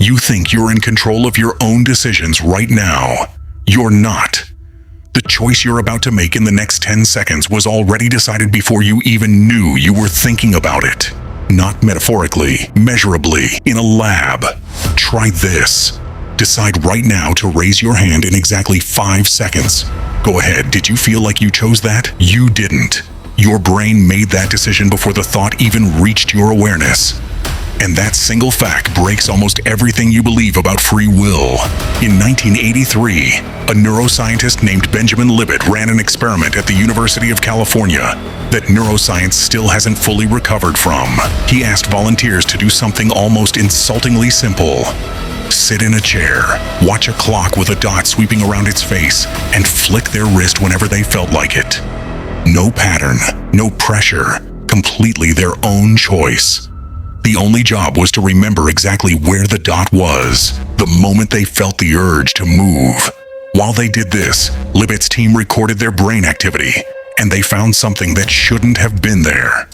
You think you're in control of your own decisions right now. You're not. The choice you're about to make in the next 10 seconds was already decided before you even knew you were thinking about it. Not metaphorically, measurably, in a lab. Try this. Decide right now to raise your hand in exactly 5 seconds. Go ahead, did you feel like you chose that? You didn't. Your brain made that decision before the thought even reached your awareness. And that single fact breaks almost everything you believe about free will. In 1983, a neuroscientist named Benjamin Libet ran an experiment at the University of California that neuroscience still hasn't fully recovered from. He asked volunteers to do something almost insultingly simple. Sit in a chair, watch a clock with a dot sweeping around its face, and flick their wrist whenever they felt like it. No pattern, no pressure, completely their own choice. The only job was to remember exactly where the dot was, the moment they felt the urge to move. While they did this, Libet's team recorded their brain activity, and they found something that shouldn't have been there.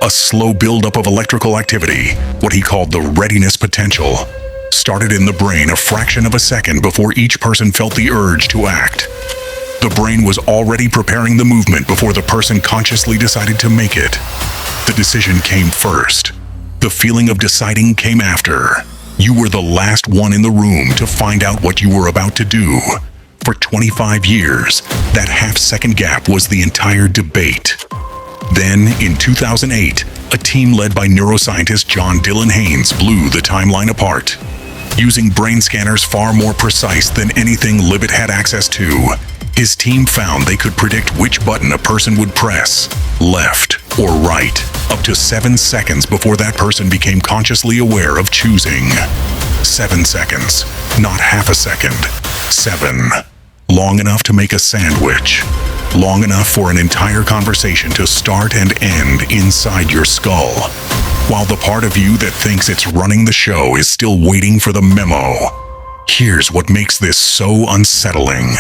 A slow buildup of electrical activity, what he called the readiness potential, started in the brain a fraction of a second before each person felt the urge to act. The brain was already preparing the movement before the person consciously decided to make it. The decision came first. The feeling of deciding came after. You were the last one in the room to find out what you were about to do. For 25 years, that half-second gap was the entire debate. Then, in 2008, a team led by neuroscientist John Dylan Haynes blew the timeline apart. Using brain scanners far more precise than anything Libet had access to, his team found they could predict which button a person would press, left or right, up to 7 seconds before that person became consciously aware of choosing. 7 seconds, not half a second. 7. Long enough to make a sandwich. Long enough for an entire conversation to start and end inside your skull, while the part of you that thinks it's running the show is still waiting for the memo. Here's what makes this so unsettling.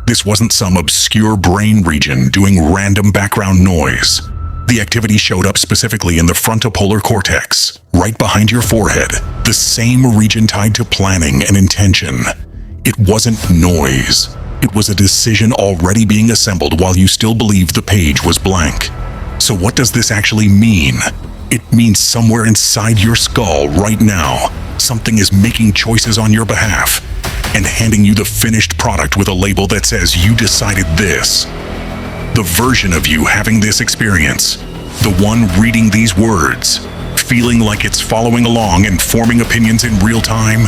This wasn't some obscure brain region doing random background noise. The activity showed up specifically in the frontopolar cortex, right behind your forehead, the same region tied to planning and intention. It wasn't noise. It was a decision already being assembled while you still believed the page was blank. So what does this actually mean? It means somewhere inside your skull right now, something is making choices on your behalf and handing you the finished product with a label that says you decided this. The version of you having this experience, the one reading these words, feeling like it's following along and forming opinions in real time,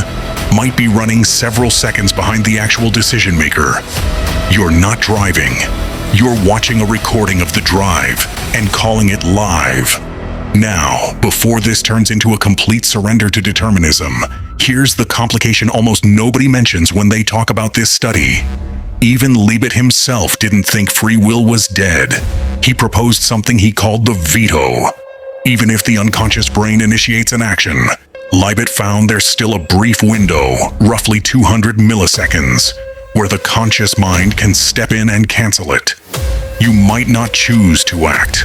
might be running several seconds behind the actual decision maker. You're not driving. You're watching a recording of the drive and calling it live. Now, before this turns into a complete surrender to determinism, here's the complication almost nobody mentions when they talk about this study. Even Libet himself didn't think free will was dead. He proposed something he called the veto. Even if the unconscious brain initiates an action, Libet found there's still a brief window, roughly 200 milliseconds, where the conscious mind can step in and cancel it. You might not choose to act,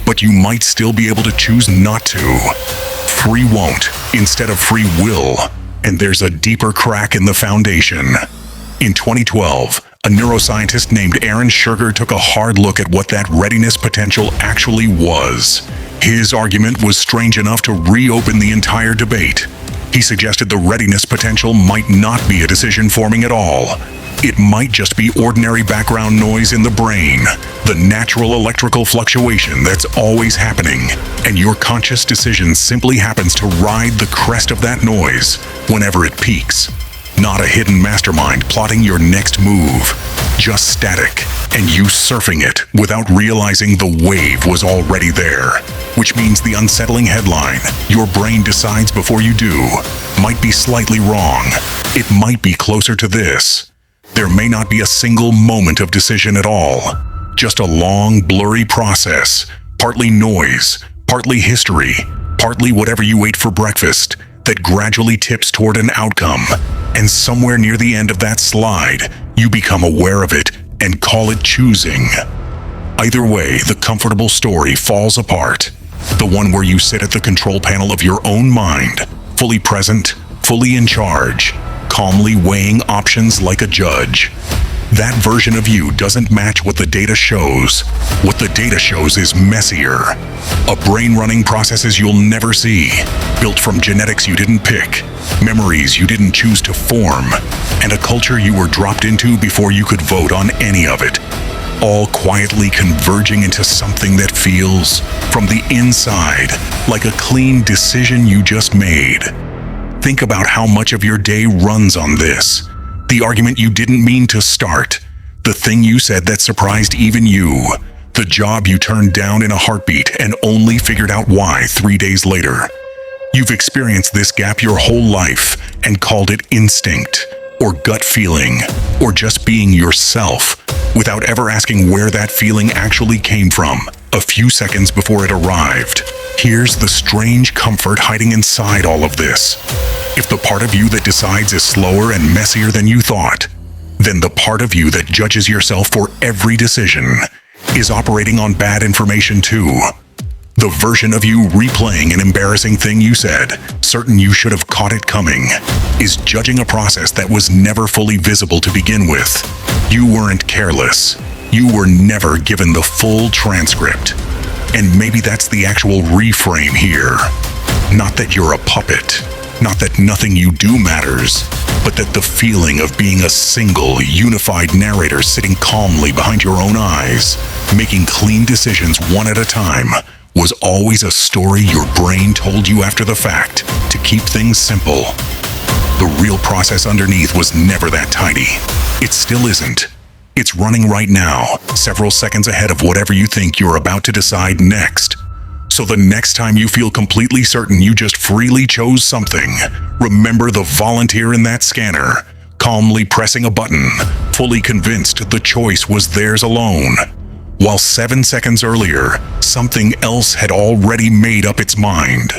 but you might still be able to choose not to. Free won't instead of free will, and there's a deeper crack in the foundation. In 2012, a neuroscientist named Schurger took a hard look at what that readiness potential actually was. His argument was strange enough to reopen the entire debate. He suggested the readiness potential might not be a decision forming at all. It might just be ordinary background noise in the brain, the natural electrical fluctuation that's always happening, and your conscious decision simply happens to ride the crest of that noise whenever it peaks. Not a hidden mastermind plotting your next move, just static, and you surfing it without realizing the wave was already there. Which means the unsettling headline, "Your brain decides before you do," might be slightly wrong. It might be closer to this. There may not be a single moment of decision at all, just a long, blurry process, partly noise, partly history, partly whatever you ate for breakfast, that gradually tips toward an outcome, and somewhere near the end of that slide, you become aware of it and call it choosing. Either way, the comfortable story falls apart. The one where you sit at the control panel of your own mind, fully present, fully in charge, calmly weighing options like a judge. That version of you doesn't match what the data shows. What the data shows is messier. A brain running processes you'll never see, built from genetics you didn't pick, memories you didn't choose to form, and a culture you were dropped into before you could vote on any of it. All quietly converging into something that feels, from the inside, like a clean decision you just made. Think about how much of your day runs on this. The argument you didn't mean to start, the thing you said that surprised even you, the job you turned down in a heartbeat and only figured out why 3 days later. You've experienced this gap your whole life and called it instinct, or gut feeling, or just being yourself, without ever asking where that feeling actually came from, a few seconds before it arrived. Here's the strange comfort hiding inside all of this. If the part of you that decides is slower and messier than you thought, then the part of you that judges yourself for every decision is operating on bad information too. The version of you replaying an embarrassing thing you said, certain you should have caught it coming, is judging a process that was never fully visible to begin with. You weren't careless. You were never given the full transcript. And maybe that's the actual reframe here. Not that you're a puppet. Not that nothing you do matters, but that the feeling of being a single, unified narrator sitting calmly behind your own eyes, making clean decisions one at a time, was always a story your brain told you after the fact to keep things simple. The real process underneath was never that tidy. It still isn't. It's running right now, several seconds ahead of whatever you think you're about to decide next. So the next time you feel completely certain you just freely chose something, remember the volunteer in that scanner, calmly pressing a button, fully convinced the choice was theirs alone. While 7 seconds earlier, something else had already made up its mind.